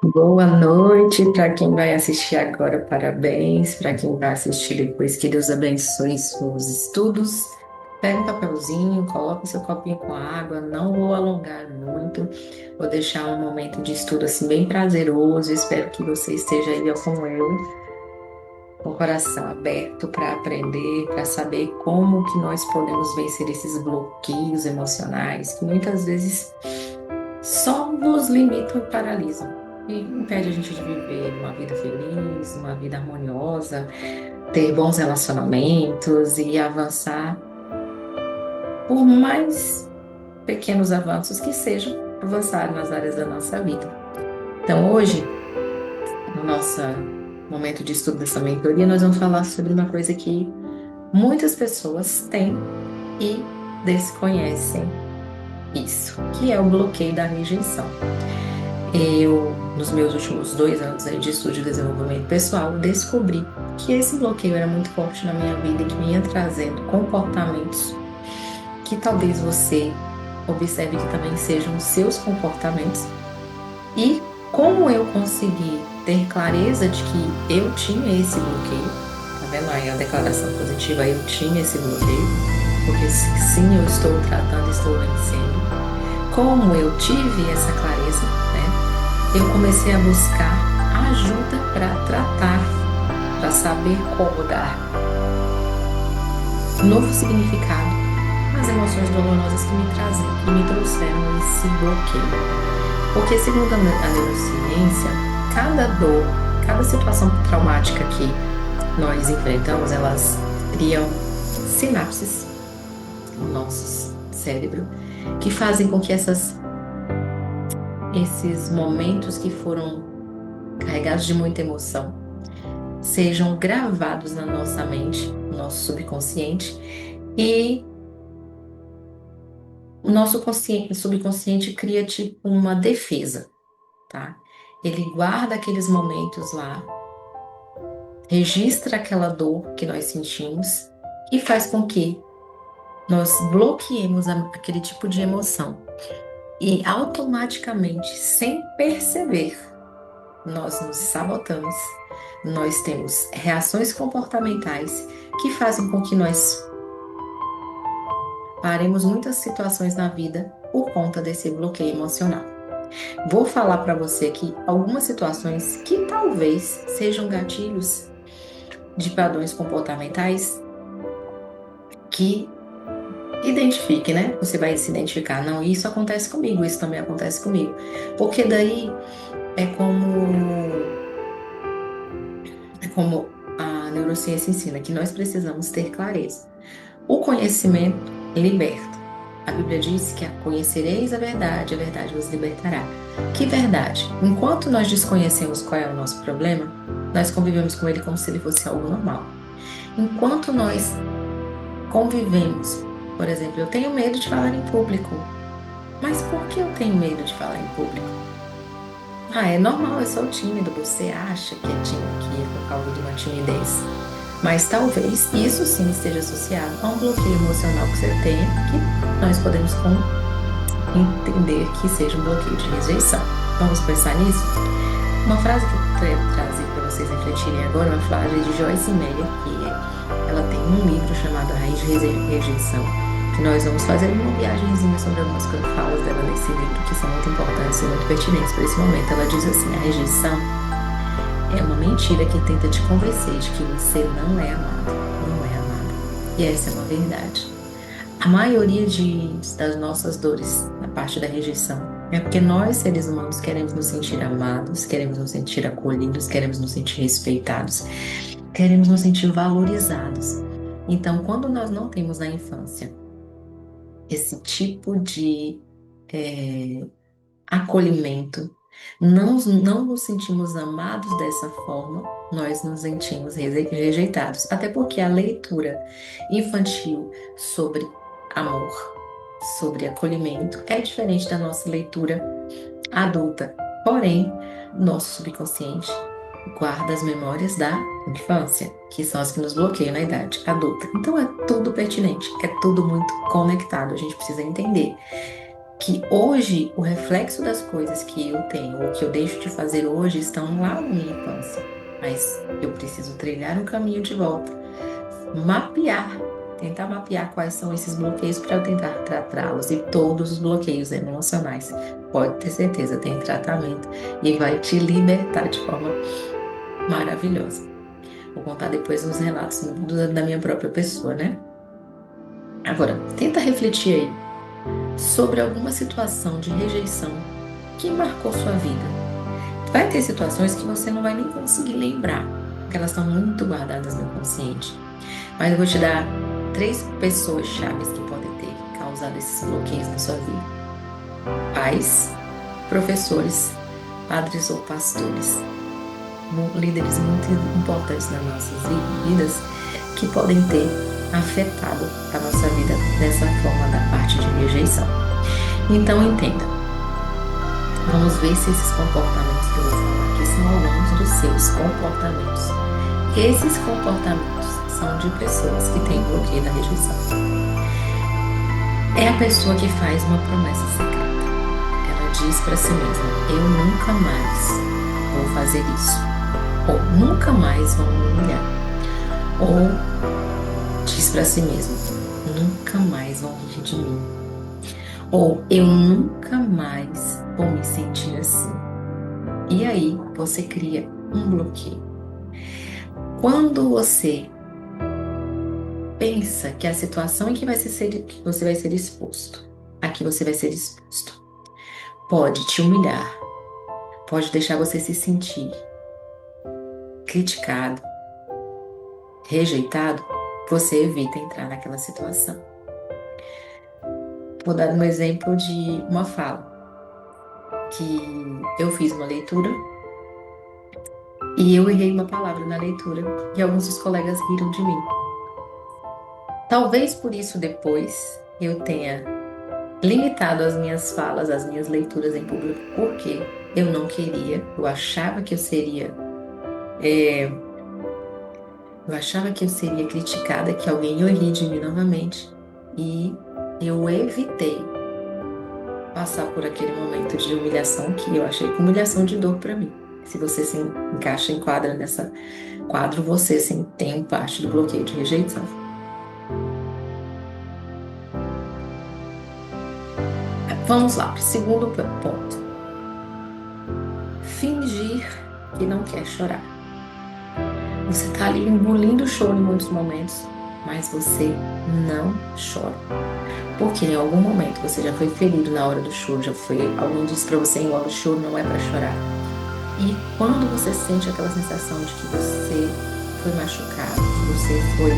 Boa noite para quem vai assistir agora, parabéns. Para quem vai assistir depois, que Deus abençoe seus estudos. Pega um papelzinho, coloca o seu copinho com água. Não vou alongar muito, vou deixar um momento de estudo assim bem prazeroso. Espero que você esteja aí, ó, como eu, com o coração aberto para aprender, para saber como que nós podemos vencer esses bloqueios emocionais que muitas vezes só nos limitam e paralisam. E impede a gente de viver uma vida feliz, uma vida harmoniosa, ter bons relacionamentos e avançar, por mais pequenos avanços que sejam, avançar nas áreas da nossa vida. Então, hoje, no nosso momento de estudo dessa mentoria, nós vamos falar sobre uma coisa que muitas pessoas têm e desconhecem isso, que é o bloqueio da rejeição. Eu, nos meus últimos 2 anos aí de estudo de desenvolvimento pessoal, descobri que esse bloqueio era muito forte na minha vida e que vinha trazendo comportamentos que talvez você observe que também sejam os seus comportamentos. E como eu consegui ter clareza de que eu tinha esse bloqueio, tá vendo aí a declaração positiva, eu tinha esse bloqueio, porque sim, eu estou tratando, estou vencendo. Como eu tive essa clareza, né? Eu comecei a buscar ajuda para tratar, para saber como dar novo significado às emoções dolorosas que me traziam, que me trouxeram esse bloqueio. Porque, segundo a neurociência, cada dor, cada situação traumática que nós enfrentamos, elas criam sinapses no nosso cérebro que fazem com que esses momentos que foram carregados de muita emoção sejam gravados na nossa mente, no nosso subconsciente, e o nosso subconsciente cria tipo uma defesa, tá? Ele guarda aqueles momentos lá, registra aquela dor que nós sentimos e faz com que nós bloqueemos aquele tipo de emoção. E automaticamente, sem perceber, nós nos sabotamos, nós temos reações comportamentais que fazem com que nós paremos muitas situações na vida por conta desse bloqueio emocional. Vou falar para você aqui algumas situações que talvez sejam gatilhos de padrões comportamentais que identifique, né? Você vai se identificar, não, isso acontece comigo, isso também acontece comigo. Porque daí é como a neurociência ensina, que nós precisamos ter clareza. O conhecimento liberta. A Bíblia diz que conhecereis a verdade vos libertará. Que verdade? Enquanto nós desconhecemos qual é o nosso problema, nós convivemos com ele como se ele fosse algo normal. Enquanto nós convivemos, por exemplo, eu tenho medo de falar em público. Mas por que eu tenho medo de falar em público? Ah, é normal, eu sou tímido. Você acha que é tímido, que é por causa de uma timidez. Mas talvez isso sim esteja associado a um bloqueio emocional que você tenha, que nós podemos entender que seja um bloqueio de rejeição. Vamos pensar nisso? Uma frase que eu quero trazer para vocês refletirem agora é uma frase de Joyce Meyer, ela tem um livro chamado A Raiz de Rejeição, que nós vamos fazer uma viagemzinha sobre algumas falas dela nesse livro, que são muito importantes e muito pertinentes para esse momento. Ela diz assim: a rejeição é uma mentira que tenta te convencer de que você não é amado, não é amada. E essa é uma verdade. A maioria das nossas dores na parte da rejeição é porque nós, seres humanos, queremos nos sentir amados, queremos nos sentir acolhidos, queremos nos sentir respeitados, queremos nos sentir valorizados. Então, quando nós não temos na infância esse tipo de acolhimento, não nos sentimos amados dessa forma, nós nos sentimos rejeitados. Até porque a leitura infantil sobre amor, sobre acolhimento, é diferente da nossa leitura adulta. Porém, nosso subconsciente guarda as memórias da infância, que são as que nos bloqueiam na idade adulta. Então é tudo pertinente, é tudo muito conectado. A gente precisa entender que hoje o reflexo das coisas que eu tenho ou que eu deixo de fazer hoje estão lá na minha infância. Mas eu preciso trilhar um caminho de volta, mapear, tentar mapear quais são esses bloqueios para eu tentar tratá-los. E todos os bloqueios emocionais, pode ter certeza, tem tratamento e vai te libertar de forma maravilhosa. Vou contar depois uns relatos da minha própria pessoa, né? Agora, tenta refletir aí sobre alguma situação de rejeição que marcou sua vida. Vai ter situações que você não vai nem conseguir lembrar, porque elas estão muito guardadas no inconsciente. Mas eu vou te dar 3 pessoas chaves que podem ter causado esses bloqueios na sua vida: pais, professores, padres ou pastores. Líderes muito importantes nas nossas vidas que podem ter afetado a nossa vida dessa forma da parte de rejeição. Então entenda, vamos ver se esses comportamentos que eu vou falar aqui são alguns dos seus comportamentos. Esses comportamentos são de pessoas que têm bloqueio da rejeição. É a pessoa que faz uma promessa secreta. Ela diz para si mesma: eu nunca mais vou fazer isso. Ou nunca mais vão me humilhar. Ou diz para si mesmo: nunca mais vão rir de mim. Ou eu nunca mais vou me sentir assim. E aí você cria um bloqueio. Quando você pensa que a situação em que você vai ser exposto, pode te humilhar, pode deixar você se sentir criticado, rejeitado, você evita entrar naquela situação. Vou dar um exemplo de uma fala, que eu fiz uma leitura e eu errei uma palavra na leitura e alguns dos colegas riram de mim. Talvez por isso depois eu tenha limitado as minhas falas, as minhas leituras em público, porque eu não queria, eu achava que eu seria criticada, que alguém ia rir de mim novamente, e eu evitei passar por aquele momento de humilhação que eu achei que humilhação de dor para mim. Se você se encaixa, enquadra nessa quadro, você sim tem parte do bloqueio de rejeição. Vamos lá para o segundo ponto. Fingir que não quer chorar. Você está ali engolindo o choro em muitos momentos, mas você não chora. Porque em algum momento você já foi ferido na hora do choro, alguém disse para você: engole o choro, não é para chorar. E quando você sente aquela sensação de que você foi machucado, que você foi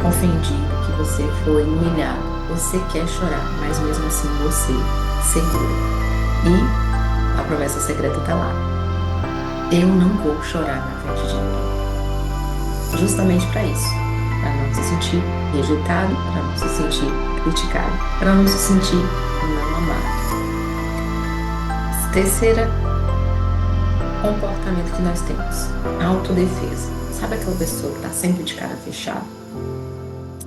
ofendido, que você foi humilhado, você quer chorar, mas mesmo assim você segura. E a promessa secreta está lá: eu não vou chorar na frente de ninguém. Justamente para isso, para não se sentir rejeitado, para não se sentir criticado, para não se sentir não amado. Terceiro comportamento que nós temos: autodefesa. Sabe aquela pessoa que está sempre de cara fechada?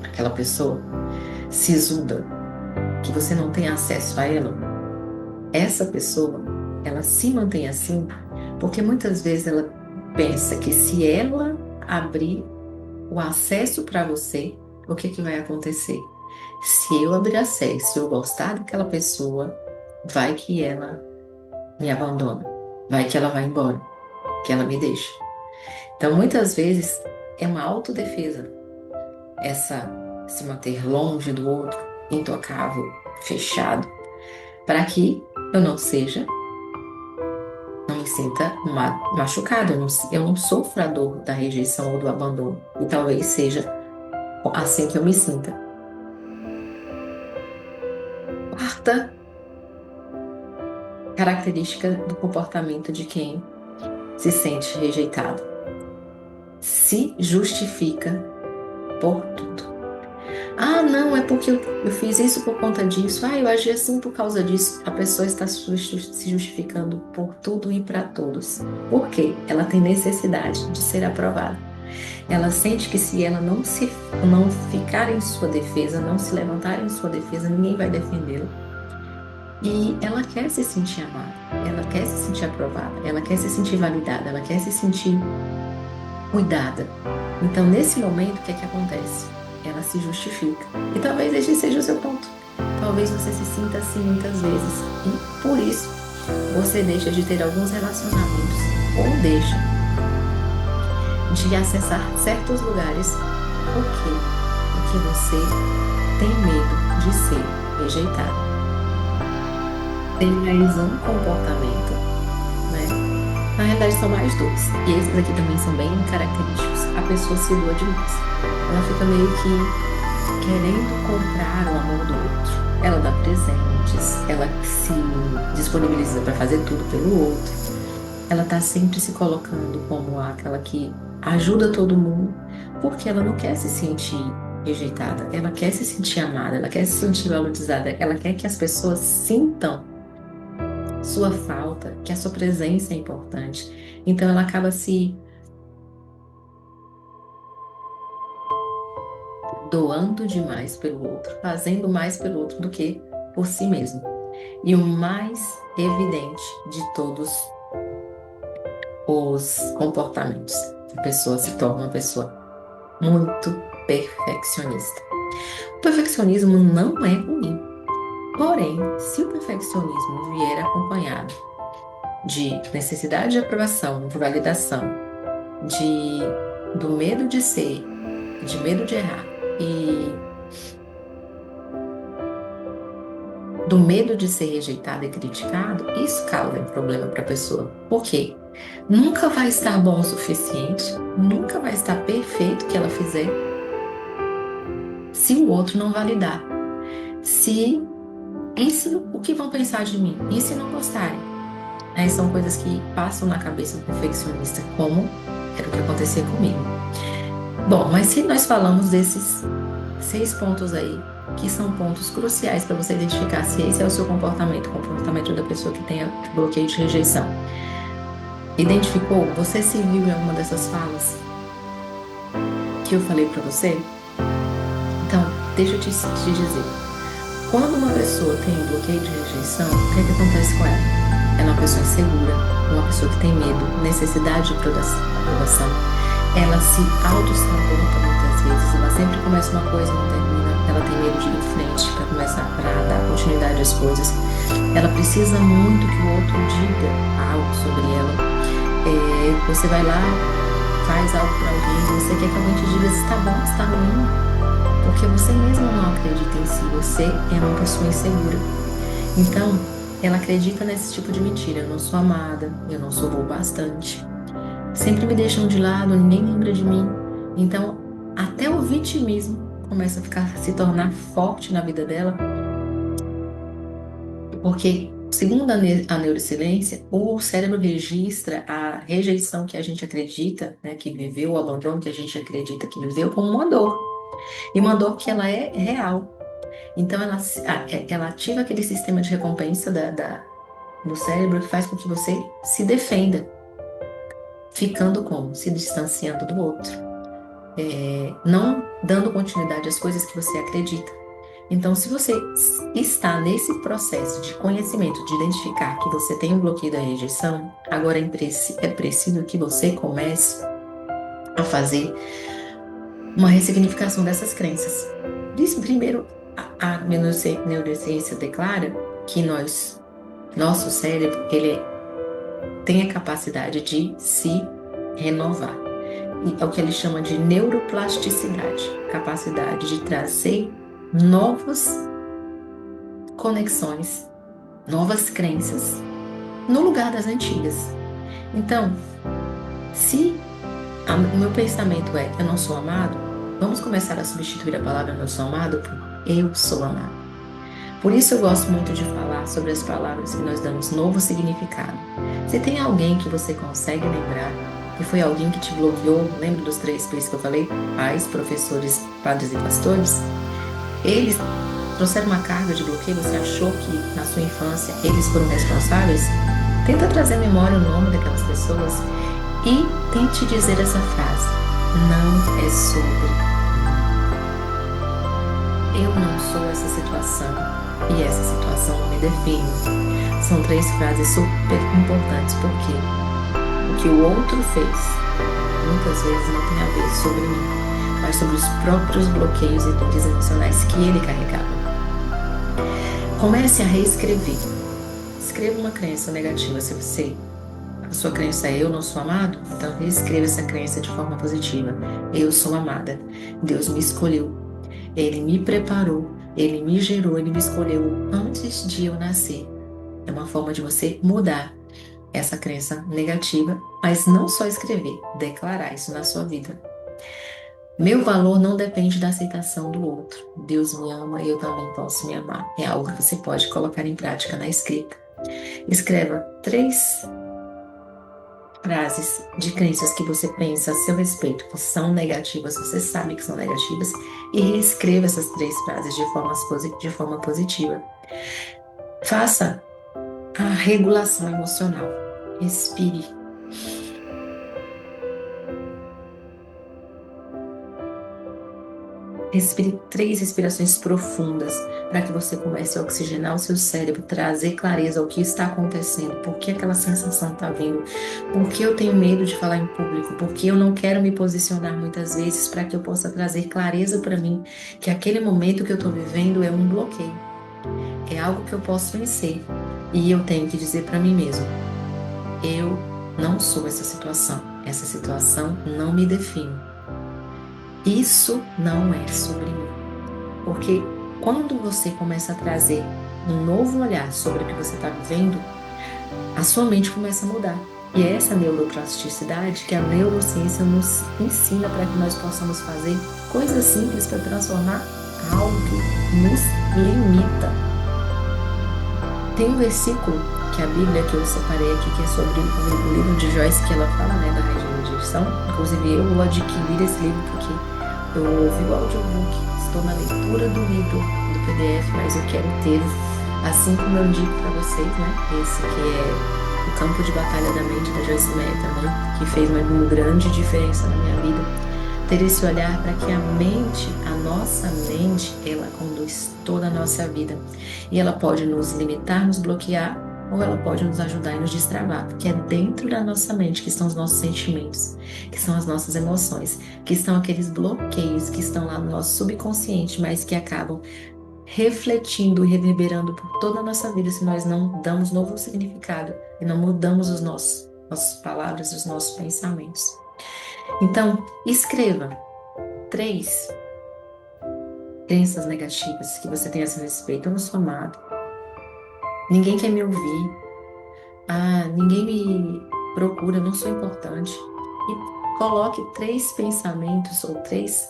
Aquela pessoa sisuda, que você não tem acesso a ela? Essa pessoa, ela se mantém assim porque muitas vezes ela pensa que se ela abrir o acesso para você, o que vai acontecer? Se eu abrir acesso, se eu gostar daquela pessoa, vai que ela me abandona, vai que ela vai embora, que ela me deixa. Então, muitas vezes, é uma autodefesa essa se manter longe do outro, intocável, fechado, para que eu não me sinta machucado, eu não sofra a dor da rejeição ou do abandono. E talvez seja assim que eu me sinta. Quarta característica do comportamento de quem se sente rejeitado: se justifica por tudo. Ah, não, é porque eu fiz isso por conta disso. Ah, eu agi assim por causa disso. A pessoa está se justificando por tudo e para todos. Por quê? Ela tem necessidade de ser aprovada. Ela sente que se ela não ficar em sua defesa, não se levantar em sua defesa, ninguém vai defendê-la. E ela quer se sentir amada, ela quer se sentir aprovada, ela quer se sentir validada, ela quer se sentir cuidada. Então, nesse momento, o que é que acontece? Ela se justifica. E talvez este seja o seu ponto. Talvez você se sinta assim muitas vezes. E por isso, você deixa de ter alguns relacionamentos ou deixa de acessar certos lugares. Por quê? Porque você tem medo de ser rejeitado. Tem mais um comportamento, né? Na realidade, são mais dois. E esses aqui também são bem característicos. A pessoa se doa demais. Ela fica meio que querendo comprar o amor do outro. Ela dá presentes, ela se disponibiliza para fazer tudo pelo outro. Ela tá sempre se colocando como aquela que ajuda todo mundo, porque ela não quer se sentir rejeitada, ela quer se sentir amada, ela quer se sentir valorizada, ela quer que as pessoas sintam sua falta, que a sua presença é importante. Então ela acaba se doando demais pelo outro, fazendo mais pelo outro do que por si mesmo. E o mais evidente de todos os comportamentos, a pessoa se torna uma pessoa muito perfeccionista. O perfeccionismo não é ruim, porém, se o perfeccionismo vier acompanhado de necessidade de aprovação, de validação, do medo de ser, de medo de errar e do medo de ser rejeitado e criticado, isso causa um problema para a pessoa. Por quê? Nunca vai estar bom o suficiente, nunca vai estar perfeito o que ela fizer se o outro não validar. Se isso, o que vão pensar de mim? E se não gostarem? Aí são coisas que passam na cabeça do perfeccionista, como era o que acontecia comigo. Bom, mas se nós falamos desses 6 pontos aí, que são pontos cruciais para você identificar se esse é o seu comportamento, o comportamento da pessoa que tenha bloqueio de rejeição. Identificou? Você se viu em alguma dessas falas que eu falei para você? Então, deixa eu te dizer. Quando uma pessoa tem um bloqueio de rejeição, o que é que acontece com ela? Ela é uma pessoa insegura, uma pessoa que tem medo, necessidade de aprovação. Ela se auto-sabota muitas vezes, ela sempre começa uma coisa e não termina, ela tem medo de ir em frente para começar, para dar continuidade às coisas. Ela precisa muito que o outro diga algo sobre ela. Você vai lá, faz algo para alguém, você quer que alguém te diga se está bom, se está ruim, porque você mesmo não acredita em si, você é uma pessoa insegura. Então, ela acredita nesse tipo de mentira: eu não sou amada, eu não sou boa bastante, sempre me deixam de lado, ninguém lembra de mim. Então, até o vitimismo começa a se tornar forte na vida dela, porque, segundo a neurociência, o cérebro registra a rejeição que a gente acredita, né, que viveu, o abandono que a gente acredita que viveu, como uma dor. E uma dor que ela é real. Então, ela ativa aquele sistema de recompensa do cérebro que faz com que você se defenda, ficando como? Se distanciando do outro, não dando continuidade às coisas que você acredita. Então, se você está nesse processo de conhecimento, de identificar que você tem um bloqueio da rejeição, agora é preciso que você comece a fazer uma ressignificação dessas crenças. Primeiro, a neurociência declara que nosso cérebro, ele tem a capacidade de se renovar. E é o que ele chama de neuroplasticidade, capacidade de trazer novas conexões, novas crenças no lugar das antigas. Então, se o meu pensamento é eu não sou amado, vamos começar a substituir a palavra eu não sou amado por eu sou amado. Por isso eu gosto muito de falar sobre as palavras que nós damos novo significado. Se tem alguém que você consegue lembrar, que foi alguém que te bloqueou, lembra dos 3 P's que eu falei? Pais, professores, padres e pastores? Eles trouxeram uma carga de bloqueio, você achou que na sua infância eles foram responsáveis? Tenta trazer à memória o nome daquelas pessoas e tente dizer essa frase: não é sobre. Eu não sou essa situação. e essa situação não me define. São três frases super importantes, porque o que o outro fez muitas vezes não tem a ver sobre mim, mas sobre os próprios bloqueios e dores emocionais que ele carregava. Comece a reescrever. Escreva uma crença negativa. Se a sua crença é eu não sou amado, então reescreva essa crença de forma positiva. Eu sou amada. Deus me escolheu. Ele me preparou. Ele me gerou. Ele me escolheu antes de eu nascer. É uma forma de você mudar essa crença negativa, mas não só escrever, declarar isso na sua vida. Meu valor não depende da aceitação do outro. Deus me ama e eu também posso me amar. É algo que você pode colocar em prática na escrita. Escreva 3 frases de crenças que você pensa a seu respeito, que são negativas, você sabe que são negativas, e reescreva essas 3 frases de forma positiva. Faça a regulação emocional. Respire. Respire 3 respirações profundas para que você comece a oxigenar o seu cérebro, trazer clareza ao que está acontecendo, por que aquela sensação está vindo, por que eu tenho medo de falar em público, por que eu não quero me posicionar muitas vezes para que eu possa trazer clareza para mim, que aquele momento que eu estou vivendo é um bloqueio, é algo que eu posso vencer e eu tenho que dizer para mim mesmo, eu não sou essa situação não me define. Isso não é sobre mim. Porque quando você começa a trazer um novo olhar sobre o que você está vivendo, a sua mente começa a mudar. E é essa neuroplasticidade que a neurociência nos ensina para que nós possamos fazer coisas simples para transformar algo que nos limita. Tem um versículo que a Bíblia que eu separei aqui, que é sobre o livro de Joyce, que ela fala, né, da regeneração. Inclusive eu vou adquirir esse livro porque eu ouvi o audiobook, estou na leitura do livro do PDF, mas eu quero ter, assim como eu indico para vocês, né, esse que é O Campo de Batalha da Mente, da Joyce Meyer também, que fez uma grande diferença na minha vida. Ter esse olhar para que a nossa mente, ela conduz toda a nossa vida. E ela pode nos limitar, nos bloquear, ou ela pode nos ajudar e nos destravar, porque é dentro da nossa mente que estão os nossos sentimentos, que são as nossas emoções, que estão aqueles bloqueios que estão lá no nosso subconsciente, mas que acabam refletindo e reverberando por toda a nossa vida se nós não damos novo significado e não mudamos nossas palavras, os nossos pensamentos. Então, escreva 3 crenças negativas que você tem a seu respeito. Eu não sou amado. Ninguém quer me ouvir. Ninguém me procura, eu não sou importante. E coloque 3 pensamentos ou 3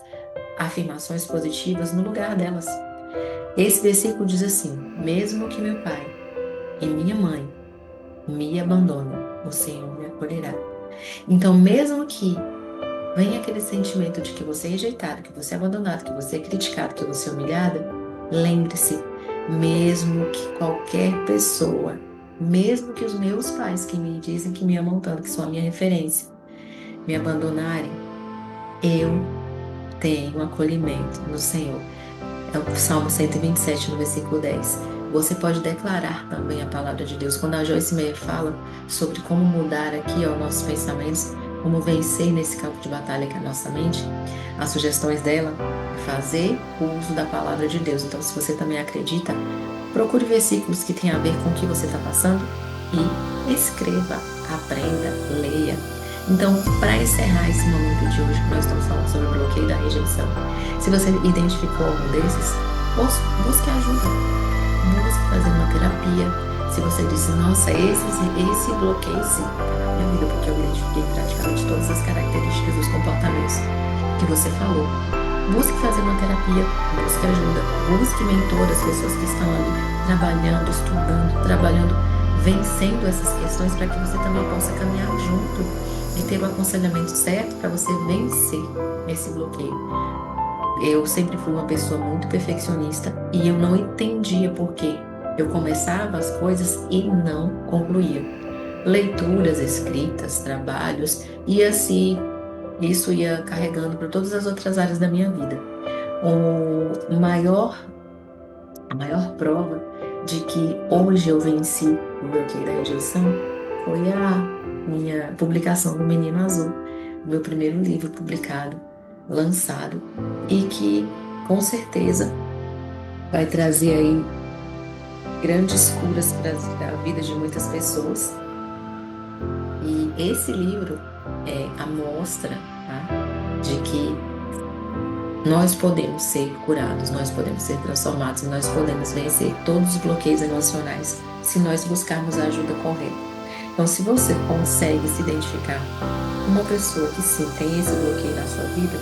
afirmações positivas no lugar delas. Esse versículo diz assim: mesmo que meu pai e minha mãe me abandonem, o Senhor me acolherá. Então, mesmo que vem aquele sentimento de que você é rejeitado, que você é abandonado, que você é criticado, que você é humilhada, lembre-se, mesmo que qualquer pessoa, mesmo que os meus pais que me dizem que me amam tanto, que são a minha referência, me abandonarem, eu tenho acolhimento no Senhor. É o Salmo 127, no versículo 10. Você pode declarar também a palavra de Deus. Quando a Joyce Meyer fala sobre como mudar aqui nossos pensamentos, como vencer nesse campo de batalha que é a nossa mente, as sugestões dela é fazer o uso da palavra de Deus. Então, se você também acredita, procure versículos que tenham a ver com o que você está passando e escreva, aprenda, leia. Então, para encerrar esse momento de hoje, que nós estamos falando sobre o bloqueio da rejeição, se você identificou algum desses, busque ajuda, busque fazer uma terapia. Se você disse, nossa, esse bloqueio sim, tá na minha vida, porque eu identifiquei praticamente todas as características dos comportamentos que você falou. Busque fazer uma terapia, busque ajuda, busque mentoras, pessoas que estão ali trabalhando, estudando, trabalhando, vencendo essas questões para que você também possa caminhar junto e ter o aconselhamento certo para você vencer esse bloqueio. Eu sempre fui uma pessoa muito perfeccionista e eu não entendia por quê. Eu começava as coisas e não concluía. Leituras, escritas, trabalhos, e assim isso ia carregando para todas as outras áreas da minha vida. O maior A maior prova de que hoje eu venci o bloqueio da rejeição foi a minha publicação do Menino Azul, o meu primeiro livro publicado, lançado, e que com certeza vai trazer aí grandes curas para a vida de muitas pessoas. E esse livro é a mostra, tá, de que nós podemos ser curados, nós podemos ser transformados, nós podemos vencer todos os bloqueios emocionais se nós buscarmos a ajuda correta. Então, se você consegue se identificar com uma pessoa que sim tem esse bloqueio na sua vida,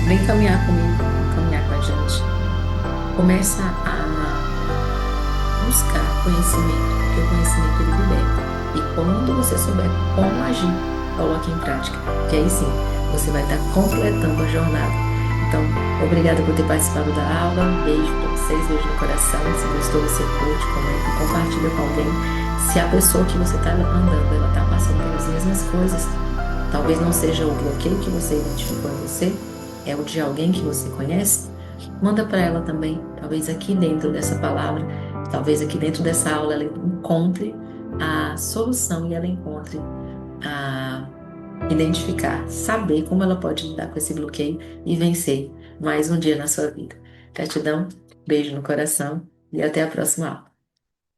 vem caminhar comigo, vem caminhar com a gente. Começa a buscar conhecimento, porque o conhecimento ele liberta. E quando você souber como agir, coloque em prática, que aí sim você vai estar completando a jornada. Então, obrigada por ter participado da aula. Beijo para vocês, beijo no coração. Se gostou, você curte, comenta, compartilha com alguém. Se a pessoa que você está andando, ela está passando pelas mesmas coisas, talvez não seja o bloqueio que você identificou em você, é o de alguém que você conhece, manda para ela também. Talvez aqui dentro dessa palavra, talvez aqui dentro dessa aula ela encontre a solução e ela encontre a identificar, saber como ela pode lidar com esse bloqueio e vencer mais um dia na sua vida. Gratidão, beijo no coração e até a próxima aula.